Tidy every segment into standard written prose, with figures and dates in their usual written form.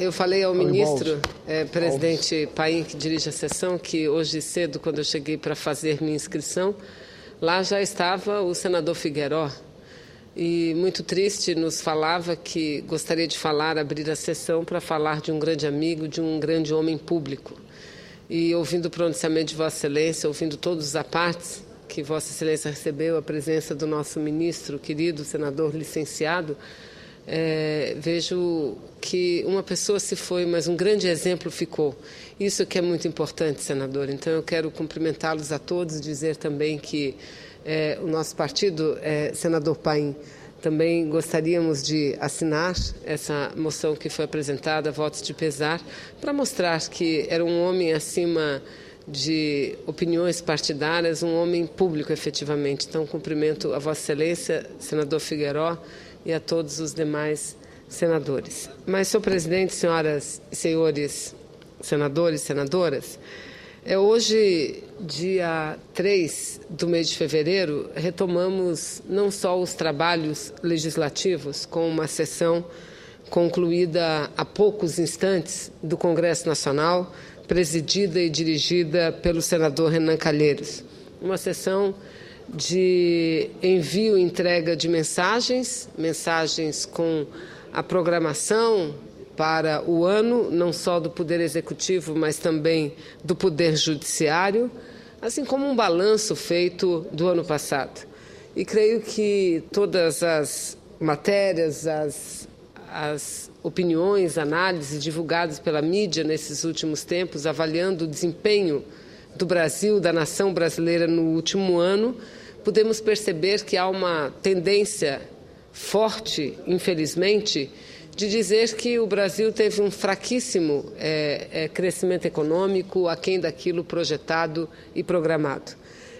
Eu falei ao ministro, presidente Paim, que dirige a sessão, que hoje cedo, quando eu cheguei para fazer minha inscrição, lá já estava o senador Figueiró. E muito triste nos falava que gostaria de abrir a sessão para falar de um grande amigo, de um grande homem público. E ouvindo o pronunciamento de Vossa Excelência, ouvindo todos os apartes que Vossa Excelência recebeu, a presença do nosso ministro, querido senador licenciado, vejo que uma pessoa se foi, mas um grande exemplo ficou. Isso que é muito importante, senador. Então, eu quero cumprimentá-los a todos e dizer também que o nosso partido, senador Paim, também gostaríamos de assinar essa moção que foi apresentada, votos de pesar, para mostrar que era um homem acima de opiniões partidárias, um homem público, efetivamente. Então, cumprimento a Vossa Excelência, senador Figueiró, e a todos os demais senadores. Mas, senhor presidente, senhoras e senhores senadores e senadoras, hoje, dia 3 do mês de fevereiro, retomamos não só os trabalhos legislativos, com uma sessão concluída há poucos instantes do Congresso Nacional, presidida e dirigida pelo senador Renan Calheiros. Uma sessão de envio e entrega de mensagens com a programação para o ano, não só do Poder Executivo, mas também do Poder Judiciário, assim como um balanço feito do ano passado. E creio que todas as matérias, as opiniões, análises divulgadas pela mídia nesses últimos tempos, avaliando o desempenho do Brasil, da nação brasileira no último ano, podemos perceber que há uma tendência forte, infelizmente, de dizer que o Brasil teve um fraquíssimo crescimento econômico, aquém daquilo projetado e programado.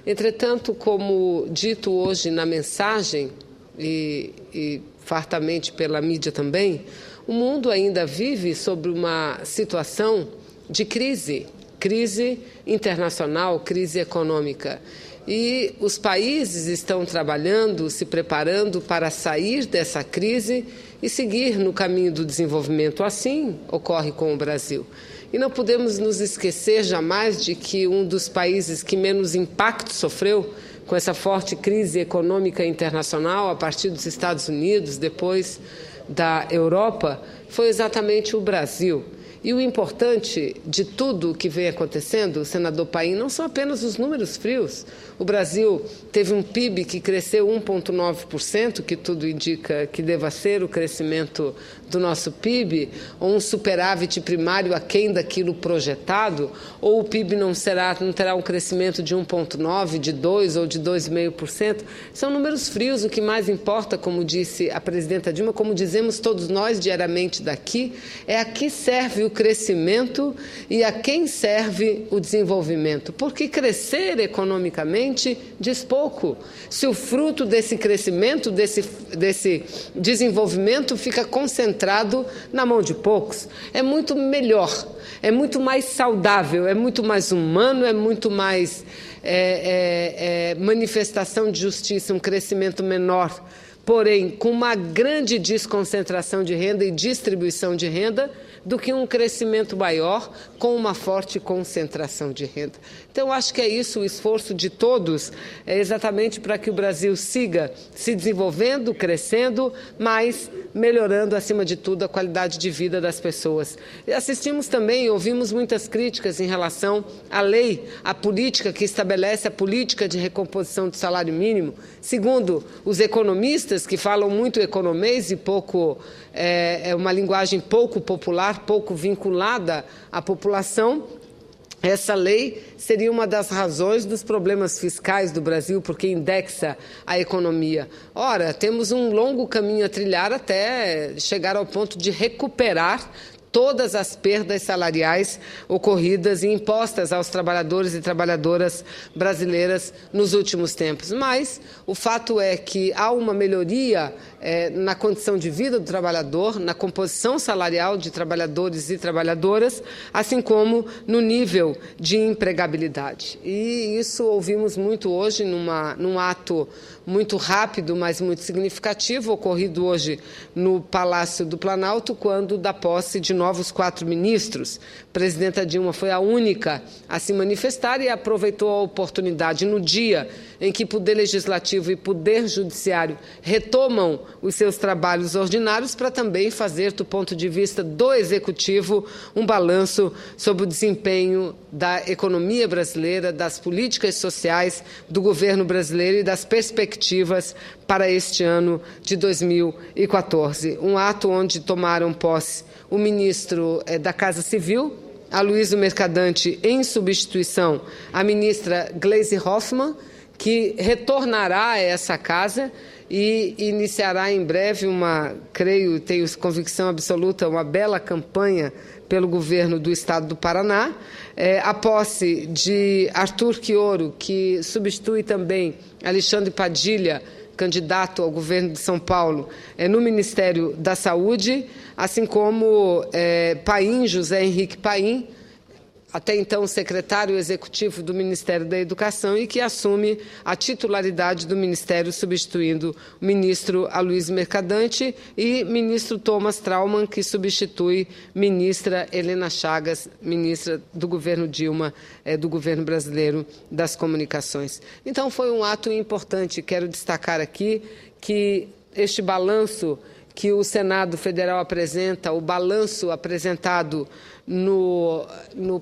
Entretanto, como dito hoje na mensagem, e fartamente pela mídia também, o mundo ainda vive sobre uma situação de crise internacional, crise econômica. E os países estão trabalhando, se preparando para sair dessa crise e seguir no caminho do desenvolvimento. Assim ocorre com o Brasil. E não podemos nos esquecer jamais de que um dos países que menos impacto sofreu com essa forte crise econômica internacional, a partir dos Estados Unidos, depois da Europa, foi exatamente o Brasil. E o importante de tudo o que vem acontecendo, senador Paim, não são apenas os números frios. O Brasil teve um PIB que cresceu 1,9%, que tudo indica que deva ser o crescimento do nosso PIB, ou um superávit primário aquém daquilo projetado, ou o PIB não terá um crescimento de 1,9%, de 2% ou de 2,5%. São números frios. O que mais importa, como disse a presidenta Dilma, como dizemos todos nós diariamente daqui, é a que serve o crescimento e a quem serve o desenvolvimento. Porque crescer economicamente diz pouco, se o fruto desse crescimento, desse desenvolvimento fica concentrado na mão de poucos. É muito melhor, é muito mais saudável, é muito mais humano, é muito mais manifestação de justiça, um crescimento menor, porém com uma grande desconcentração de renda e distribuição de renda, do que um crescimento maior com uma forte concentração de renda. Então, eu acho que é isso, o esforço de todos, é exatamente para que o Brasil siga se desenvolvendo, crescendo, mas melhorando, acima de tudo, a qualidade de vida das pessoas. E assistimos também, ouvimos muitas críticas em relação à lei, à política que estabelece a política de recomposição do salário mínimo. Segundo os economistas, que falam muito economês e pouco, uma linguagem pouco popular, pouco vinculada à população, essa lei seria uma das razões dos problemas fiscais do Brasil, porque indexa a economia. Ora, temos um longo caminho a trilhar até chegar ao ponto de recuperar todas as perdas salariais ocorridas e impostas aos trabalhadores e trabalhadoras brasileiras nos últimos tempos. Mas o fato é que há uma melhoria na condição de vida do trabalhador, na composição salarial de trabalhadores e trabalhadoras, assim como no nível de empregabilidade. E isso ouvimos muito hoje num ato muito rápido, mas muito significativo, ocorrido hoje no Palácio do Planalto, quando da posse de novos 4 ministros. A presidenta Dilma foi a única a se manifestar e aproveitou a oportunidade no dia em que Poder Legislativo e Poder Judiciário retomam os seus trabalhos ordinários para também fazer, do ponto de vista do Executivo, um balanço sobre o desempenho da economia brasileira, das políticas sociais do governo brasileiro e das perspectivas para este ano de 2014. Um ato onde tomaram posse o ministro da Casa Civil, Aloysio Mercadante, em substituição à ministra Gleisi Hoffmann, que retornará a essa casa e iniciará em breve creio, tenho convicção absoluta, uma bela campanha pelo governo do Estado do Paraná. A posse de Arthur Quioro, que substitui também Alexandre Padilha, candidato ao governo de São Paulo, no Ministério da Saúde, assim como Paim, José Henrique Paim, até então secretário executivo do Ministério da Educação e que assume a titularidade do Ministério, substituindo o ministro Aloysio Mercadante e ministro Thomas Traumann, que substitui ministra Helena Chagas, ministra do governo Dilma, do governo brasileiro das comunicações. Então, foi um ato importante. Quero destacar aqui que este balanço que o Senado Federal apresenta, o balanço apresentado no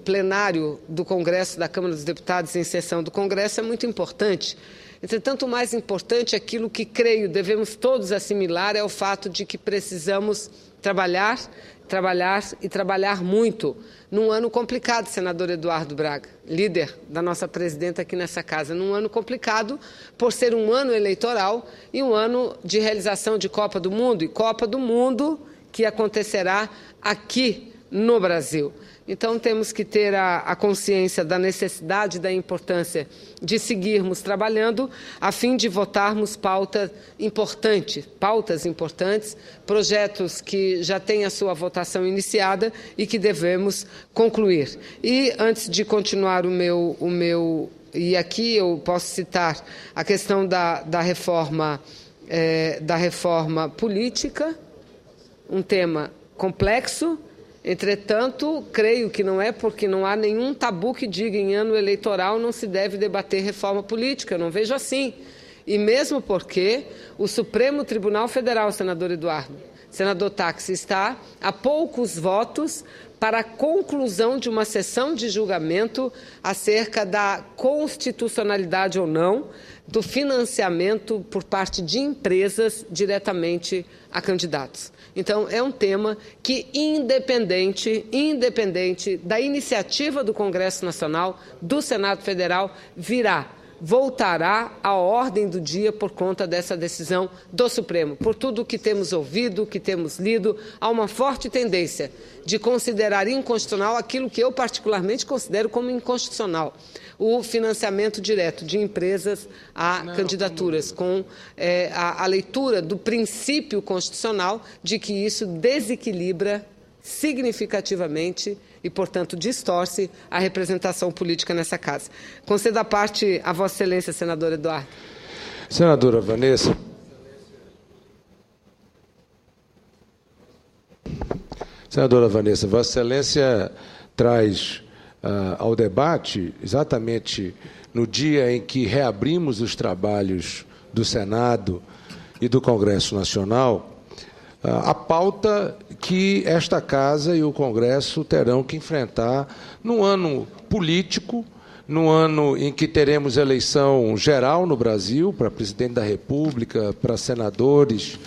plenário do Congresso, da Câmara dos Deputados, em sessão do Congresso, é muito importante. Entretanto, o mais importante, aquilo que creio devemos todos assimilar, é o fato de que precisamos trabalhar e trabalhar muito num ano complicado, senador Eduardo Braga, líder da nossa presidenta aqui nessa casa, num ano complicado por ser um ano eleitoral e um ano de realização de Copa do Mundo, e Copa do Mundo que acontecerá aqui no Brasil. Então, temos que ter a consciência da necessidade e da importância de seguirmos trabalhando a fim de votarmos pautas importantes, projetos que já têm a sua votação iniciada e que devemos concluir. E, antes de continuar e aqui eu posso citar a questão da reforma política, um tema complexo. Entretanto, creio que não é porque não há nenhum tabu que diga em ano eleitoral não se deve debater reforma política. Eu não vejo assim. E mesmo porque o Supremo Tribunal Federal, senador Eduardo, senador Táxi, está a poucos votos para a conclusão de uma sessão de julgamento acerca da constitucionalidade ou não do financiamento por parte de empresas diretamente a candidatos. Então, é um tema que, independente da iniciativa do Congresso Nacional, do Senado Federal, voltará à ordem do dia por conta dessa decisão do Supremo. Por tudo o que temos ouvido, que temos lido, há uma forte tendência de considerar inconstitucional aquilo que eu particularmente considero como inconstitucional: o financiamento direto de empresas a candidaturas, com a leitura do princípio constitucional de que isso desequilibra significativamente e, portanto, distorce a representação política nessa casa. Concedo a parte a Vossa Excelência, senador Eduardo. Senadora Vanessa. Senadora Vanessa, Vossa Excelência traz ao debate, exatamente no dia em que reabrimos os trabalhos do Senado e do Congresso Nacional, a pauta que esta Casa e o Congresso terão que enfrentar num ano político, num ano em que teremos eleição geral no Brasil, para presidente da República, para senadores,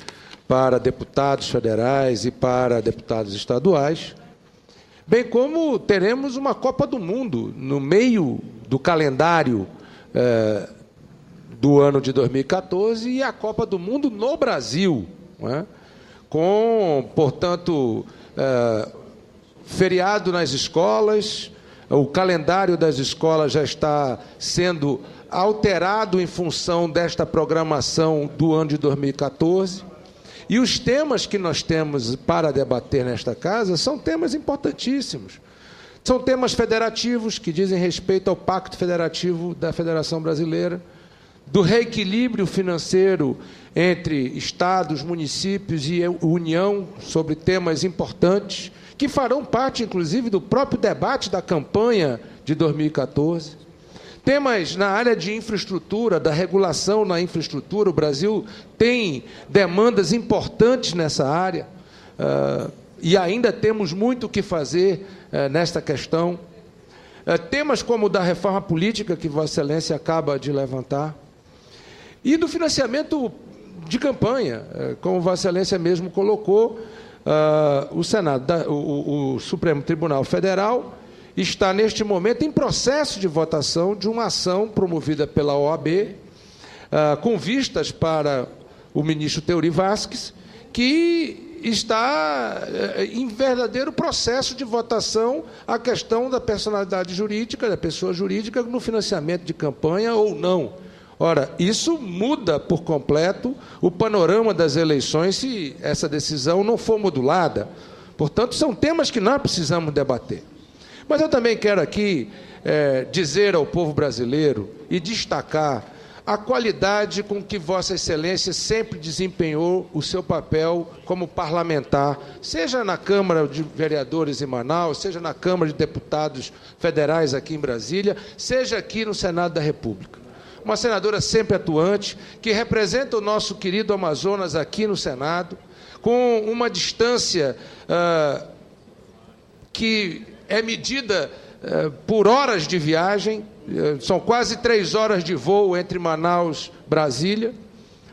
para deputados federais e para deputados estaduais, bem como teremos uma Copa do Mundo no meio do calendário do ano de 2014 e a Copa do Mundo no Brasil, não é? Com, portanto, feriado nas escolas, o calendário das escolas já está sendo alterado em função desta programação do ano de 2014. E os temas que nós temos para debater nesta casa são temas importantíssimos. São temas federativos que dizem respeito ao Pacto Federativo da Federação Brasileira, do reequilíbrio financeiro entre estados, municípios e União sobre temas importantes que farão parte, inclusive, do próprio debate da campanha de 2014. Temas na área de infraestrutura, da regulação na infraestrutura. O Brasil tem demandas importantes nessa área, e ainda temos muito o que fazer nesta questão. Temas como o da reforma política, que Vossa Excelência acaba de levantar, e do financiamento de campanha, como Vossa Excelência mesmo colocou. O Senado, o Supremo Tribunal Federal está, neste momento, em processo de votação de uma ação promovida pela OAB, com vistas para o ministro Teori Vásquez, que está em verdadeiro processo de votação a questão da personalidade jurídica, da pessoa jurídica, no financiamento de campanha ou não. Ora, isso muda por completo o panorama das eleições se essa decisão não for modulada. Portanto, são temas que nós precisamos debater. Mas eu também quero aqui dizer ao povo brasileiro e destacar a qualidade com que Vossa Excelência sempre desempenhou o seu papel como parlamentar, seja na Câmara de Vereadores em Manaus, seja na Câmara de Deputados Federais aqui em Brasília, seja aqui no Senado da República. Uma senadora sempre atuante, que representa o nosso querido Amazonas aqui no Senado, com uma distância que é medida por horas de viagem. São quase 3 horas de voo entre Manaus e Brasília.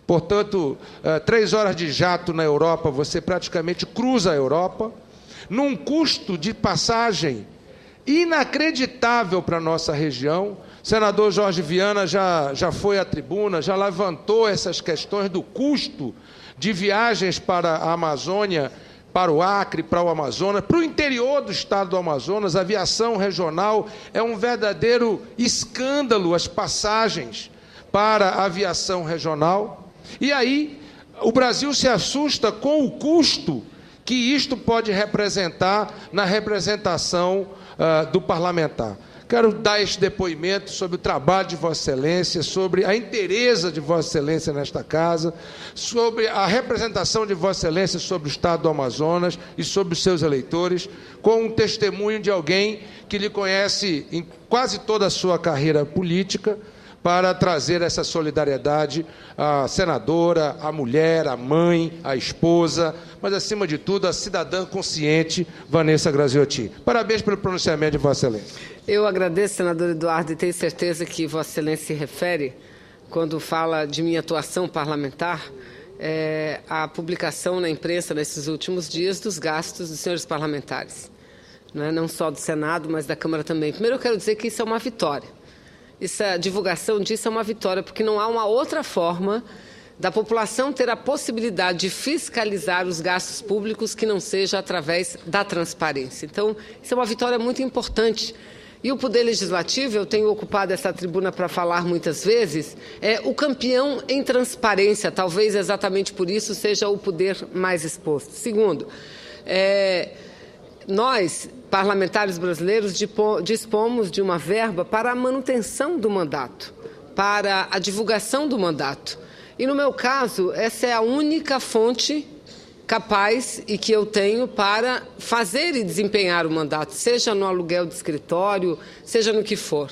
Portanto, 3 horas de jato na Europa, você praticamente cruza a Europa, num custo de passagem inacreditável para a nossa região. O senador Jorge Viana já foi à tribuna, já levantou essas questões do custo de viagens para a Amazônia, para o Acre, para o Amazonas, para o interior do estado do Amazonas. A aviação regional é um verdadeiro escândalo, as passagens para a aviação regional. E aí o Brasil se assusta com o custo que isto pode representar na representação do parlamentar. Quero dar este depoimento sobre o trabalho de Vossa Excelência, sobre a inteireza de Vossa Excelência nesta casa, sobre a representação de Vossa Excelência sobre o estado do Amazonas e sobre os seus eleitores, com um testemunho de alguém que lhe conhece em quase toda a sua carreira política, para trazer essa solidariedade à senadora, à mulher, à mãe, à esposa, mas, acima de tudo, à cidadã consciente, Vanessa Graziotin. Parabéns pelo pronunciamento de Vossa Excelência. Eu agradeço, senador Eduardo, e tenho certeza que Vossa Excelência se refere, quando fala de minha atuação parlamentar, à publicação na imprensa, nesses últimos dias, dos gastos dos senhores parlamentares. Não só do Senado, mas da Câmara também. Primeiro, eu quero dizer que isso é uma vitória. Essa divulgação disso é uma vitória, porque não há uma outra forma da população ter a possibilidade de fiscalizar os gastos públicos que não seja através da transparência. Então, isso é uma vitória muito importante. E o Poder Legislativo, eu tenho ocupado essa tribuna para falar muitas vezes, é o campeão em transparência. Talvez exatamente por isso seja o poder mais exposto. Segundo, nós, parlamentares brasileiros, dispomos de uma verba para a manutenção do mandato, para a divulgação do mandato. E, no meu caso, essa é a única fonte capaz e que eu tenho para fazer e desempenhar o mandato, seja no aluguel de escritório, seja no que for.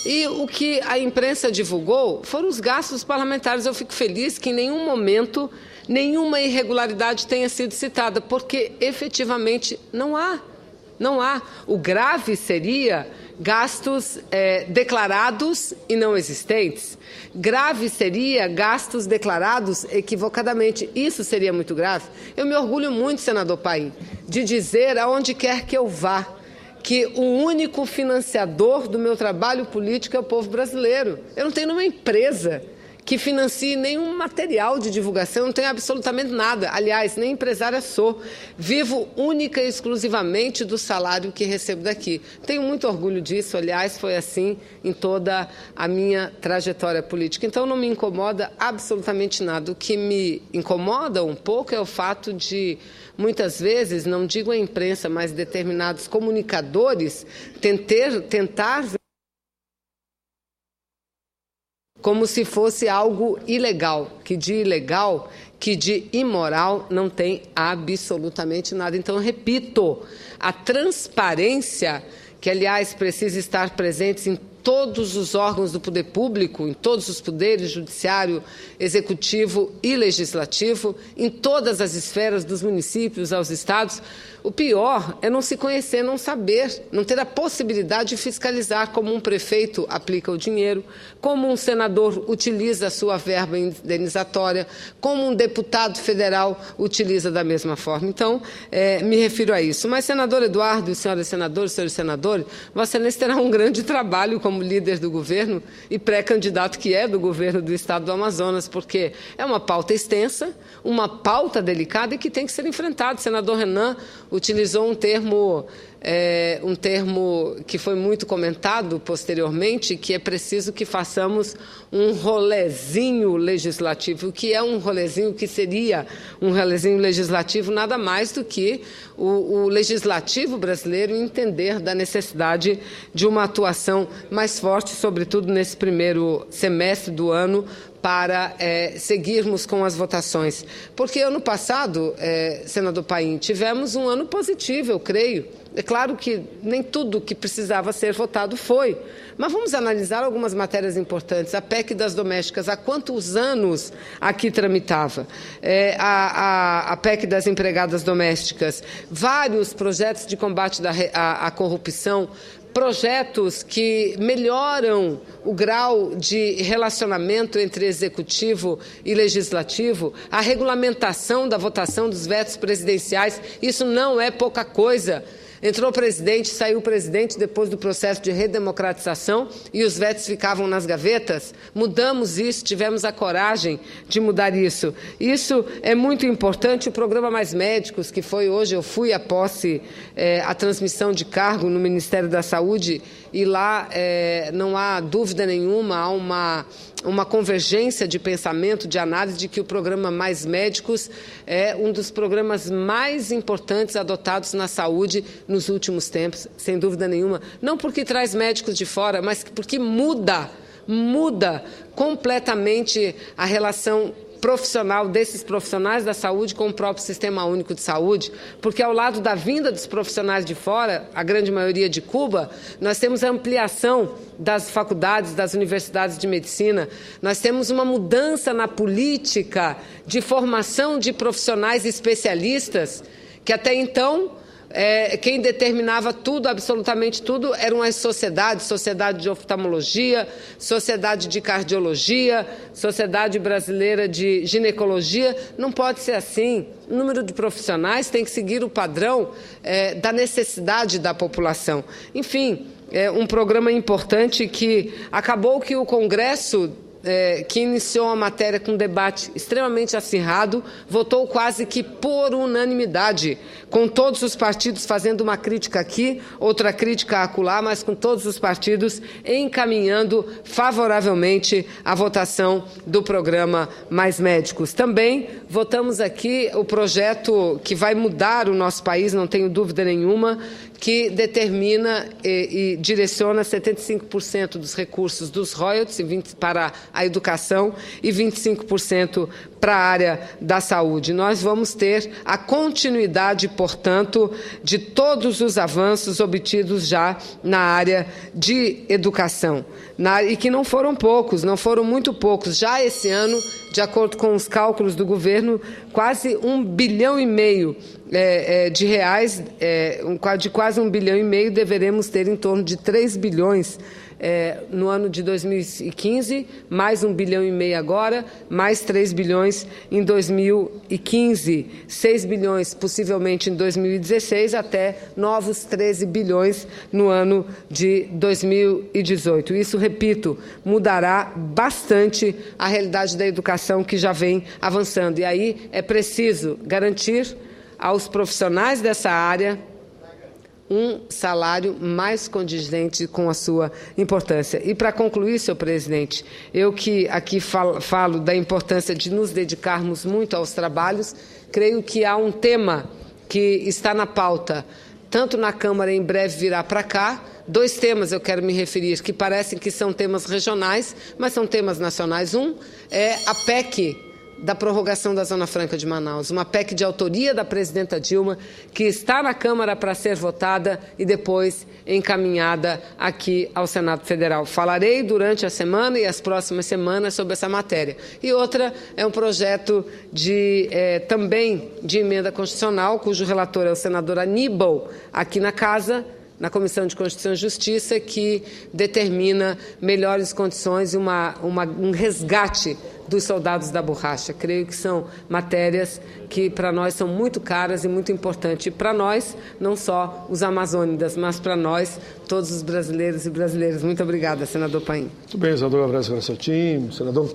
E o que a imprensa divulgou foram os gastos parlamentares. Eu fico feliz que em nenhum momento nenhuma irregularidade tenha sido citada, porque efetivamente não há. Não há. O grave seria gastos declarados e não existentes. Grave seria gastos declarados equivocadamente. Isso seria muito grave. Eu me orgulho muito, senador Paim, de dizer aonde quer que eu vá que o único financiador do meu trabalho político é o povo brasileiro. Eu não tenho nenhuma empresa que financie nenhum material de divulgação, não tenho absolutamente nada. Aliás, nem empresária sou. Vivo única e exclusivamente do salário que recebo daqui. Tenho muito orgulho disso, aliás, foi assim em toda a minha trajetória política. Então, não me incomoda absolutamente nada. O que me incomoda um pouco é o fato de, muitas vezes, não digo a imprensa, mas determinados comunicadores tentar como se fosse algo ilegal, que de ilegal, que de imoral não tem absolutamente nada. Então, eu repito, a transparência, que, aliás, precisa estar presente em todos os órgãos do poder público, em todos os poderes, judiciário, executivo e legislativo, em todas as esferas, dos municípios aos estados. O pior é não se conhecer, não saber, não ter a possibilidade de fiscalizar como um prefeito aplica o dinheiro, como um senador utiliza a sua verba indenizatória, como um deputado federal utiliza da mesma forma. Então, me refiro a isso. Mas, senador Eduardo, senhores senadores, Vossa Excelência terá um grande trabalho como líder do governo e pré-candidato que é do governo do Estado do Amazonas, porque é uma pauta extensa, uma pauta delicada e que tem que ser enfrentada. O senador Renan utilizou um termo que foi muito comentado posteriormente, que é preciso que façamos um rolezinho legislativo. O que é um rolezinho? O que seria um rolezinho legislativo? Nada mais do que o legislativo brasileiro entender da necessidade de uma atuação mais forte, sobretudo nesse primeiro semestre do ano, para seguirmos com as votações. Porque ano passado, senador Paim, tivemos um ano positivo, eu creio. É claro que nem tudo que precisava ser votado foi, mas vamos analisar algumas matérias importantes. A PEC das domésticas, há quantos anos aqui tramitava? A PEC das empregadas domésticas, vários projetos de combate à corrupção, projetos que melhoram o grau de relacionamento entre executivo e legislativo, a regulamentação da votação dos vetos presidenciais, isso não é pouca coisa. Entrou o presidente, saiu o presidente depois do processo de redemocratização e os vetos ficavam nas gavetas. Mudamos isso, tivemos a coragem de mudar isso. Isso é muito importante. O programa Mais Médicos, que foi hoje, eu fui à posse, a transmissão de cargo no Ministério da Saúde, e lá não há dúvida nenhuma, há uma convergência de pensamento, de análise, de que o programa Mais Médicos é um dos programas mais importantes adotados na saúde nos últimos tempos, sem dúvida nenhuma. Não porque traz médicos de fora, mas porque muda completamente a relação profissional desses profissionais da saúde com o próprio Sistema Único de Saúde, porque ao lado da vinda dos profissionais de fora, a grande maioria de Cuba, nós temos a ampliação das faculdades, das universidades de medicina, nós temos uma mudança na política de formação de profissionais especialistas, que até então quem determinava tudo, absolutamente tudo, eram as sociedades, Sociedade de Oftalmologia, Sociedade de Cardiologia, Sociedade Brasileira de Ginecologia. Não pode ser assim. O número de profissionais tem que seguir o padrão da necessidade da população. Enfim, é um programa importante que acabou que o Congresso, que iniciou a matéria com um debate extremamente acirrado, votou quase que por unanimidade, com todos os partidos fazendo uma crítica aqui, outra crítica acolá, mas com todos os partidos encaminhando favoravelmente a votação do programa Mais Médicos. Também votamos aqui o projeto que vai mudar o nosso país, não tenho dúvida nenhuma, que determina e direciona 75% dos recursos dos royalties para a educação e 25% para a área da saúde. Nós vamos ter a continuidade, portanto, de todos os avanços obtidos já na área de educação. E que não foram poucos, não foram muito poucos. Já esse ano, de acordo com os cálculos do governo, quase 1,5 bilhão de reais, de quase 1,5 bilhão, deveremos ter em torno de 3 bilhões no ano de 2015, mais 1,5 bilhão agora, mais 3 bilhões em 2015, 6 bilhões possivelmente em 2016, até novos 13 bilhões no ano de 2018. Isso, repito, mudará bastante a realidade da educação que já vem avançando. E aí é preciso garantir aos profissionais dessa área um salário mais condizente com a sua importância. E, para concluir, senhor presidente, eu que aqui falo da importância de nos dedicarmos muito aos trabalhos, creio que há um tema que está na pauta, tanto na Câmara, em breve virá para cá. 2 temas eu quero me referir, que parecem que são temas regionais, mas são temas nacionais. Um é a PEC da prorrogação da Zona Franca de Manaus, uma PEC de autoria da presidenta Dilma, que está na Câmara para ser votada e depois encaminhada aqui ao Senado Federal. Falarei durante a semana e as próximas semanas sobre essa matéria. E outra é um projeto também de emenda constitucional, cujo relator é o senador Aníbal, aqui na Casa, na Comissão de Constituição e Justiça, que determina melhores condições e um resgate dos soldados da borracha. Creio que são matérias que para nós são muito caras e muito importantes. E para nós, não só os amazônidas, mas para nós, todos os brasileiros e brasileiras. Muito obrigada, senador Paim. Muito bem, senador Avrasio Garcetti, senador